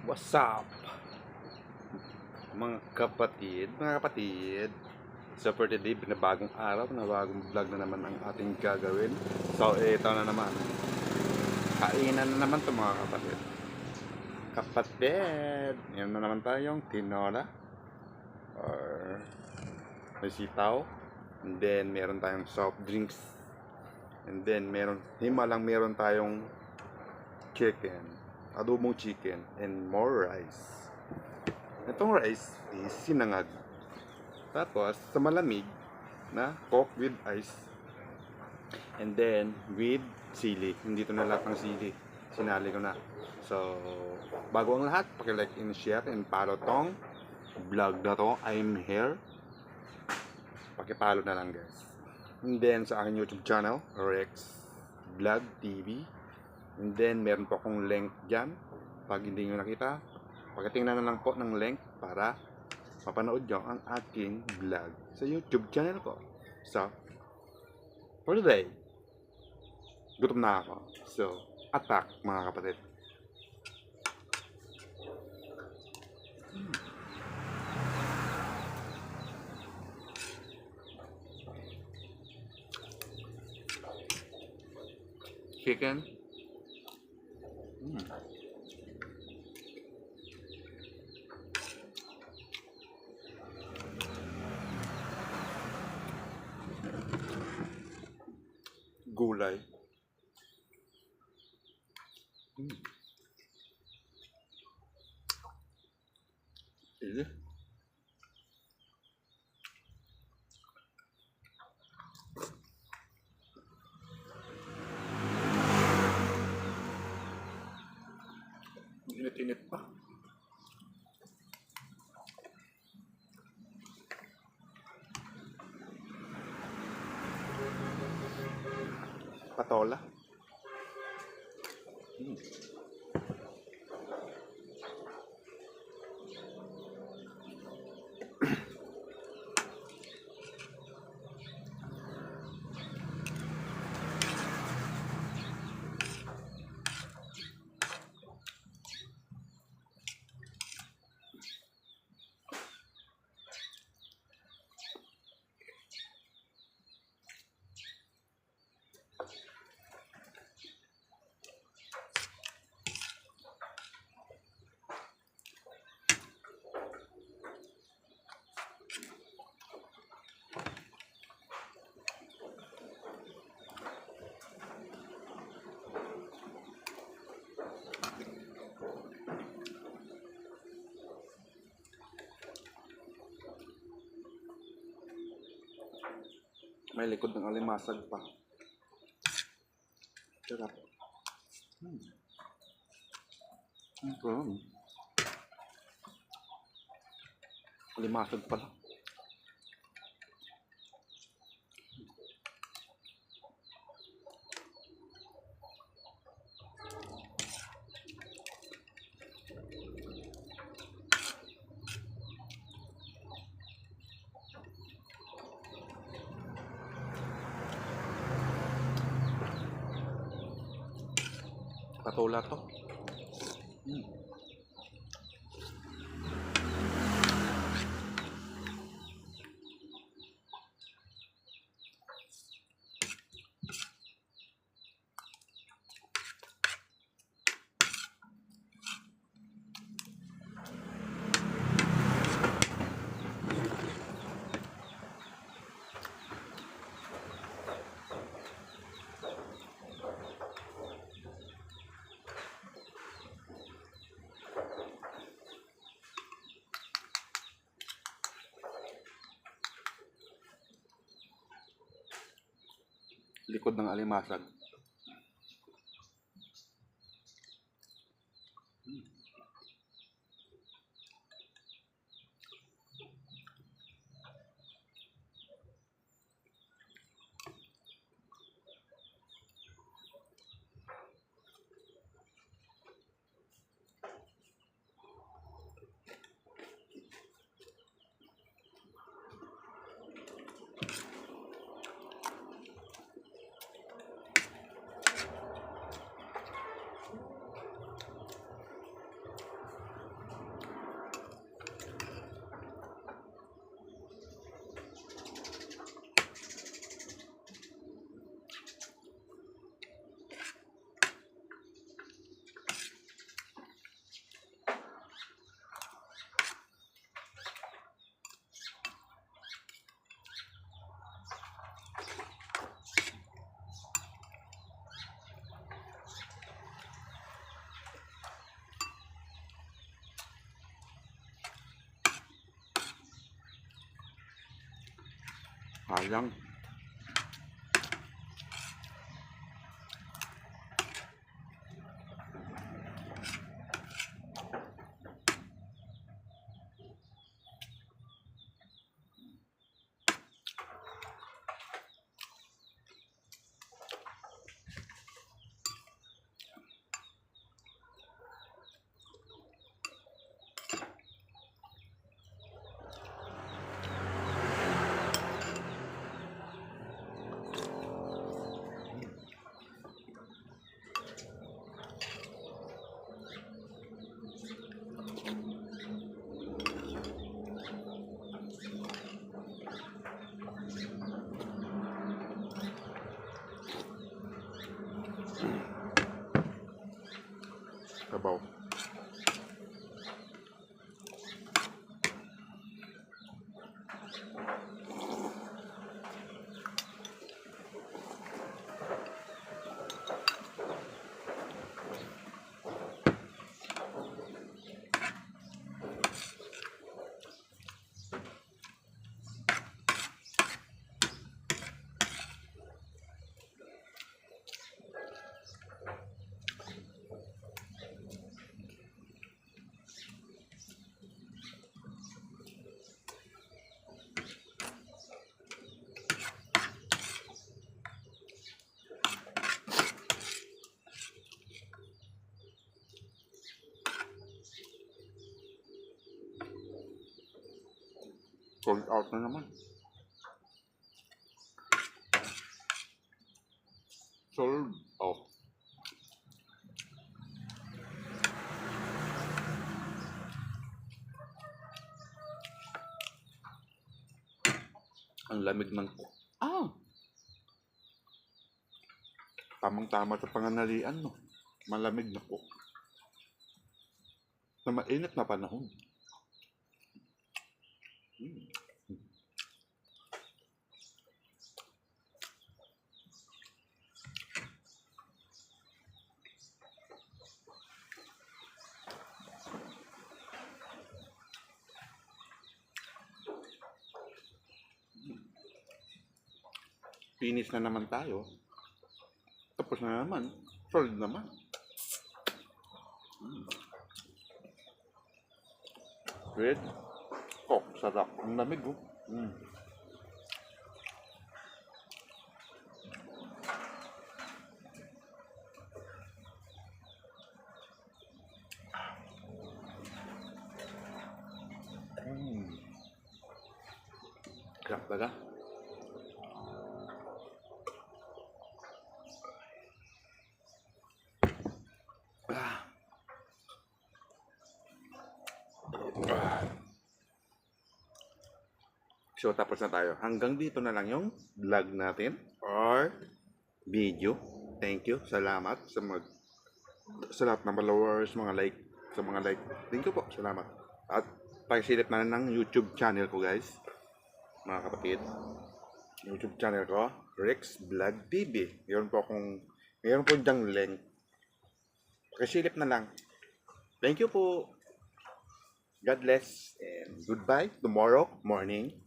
What's up, mga kapatid? So for today, bagong araw, na bagong vlog na naman ang ating gagawin. So ito na naman, kainan na naman to mga kapatid. Yan na naman tayong tinola or may sitaw. And then meron tayong soft drinks. And then meron tayong chicken, adobong chicken, and more rice. Itong rice is sinangag. Tapos, sa malamig na coke with ice. And then, with sili. Hindi ito na lahat ng sili. Sinali ko na. So, bago ang lahat, paki-like and share and follow tong vlog na to. I'm here. Paki-follow na lang guys. And then, sa aking YouTube channel, Rex Vlog TV. And then, meron po akong link dyan. Pag hindi nyo nakita, pagkatingnan na lang po ng link para mapanood nyo ang aking vlog sa YouTube channel ko. So, for today, gutom na ako. So, attack mga kapatid. Chicken. Gulay. Ini. Init-init pa. Patola. May likod ng alimasag pa. Sarap. Alimasag pala. Patola to. Likod ng alimasag. Sayang. Sabaw. Sold out na naman. Sold out. Ang lamig ng tamang-tama sa panganalian, no? Malamig na po. Sa mainit na panahon. Finish na naman tayo. Tapos na naman. Sold naman. Red. Oh, sarap. Ang lamig, oh. Sarap talaga. So, tapos na tayo. Hanggang dito na lang yung vlog natin or video. Thank you. Salamat sa lahat ng followers, sa mga like. Thank you po. Salamat. At pakisilip na ng YouTube channel ko, guys. Mga kapatid. YouTube channel ko, Rex Vlog TV. Mayroon po dyang link. Pakisilip na lang. Thank you po. God bless and goodbye tomorrow morning.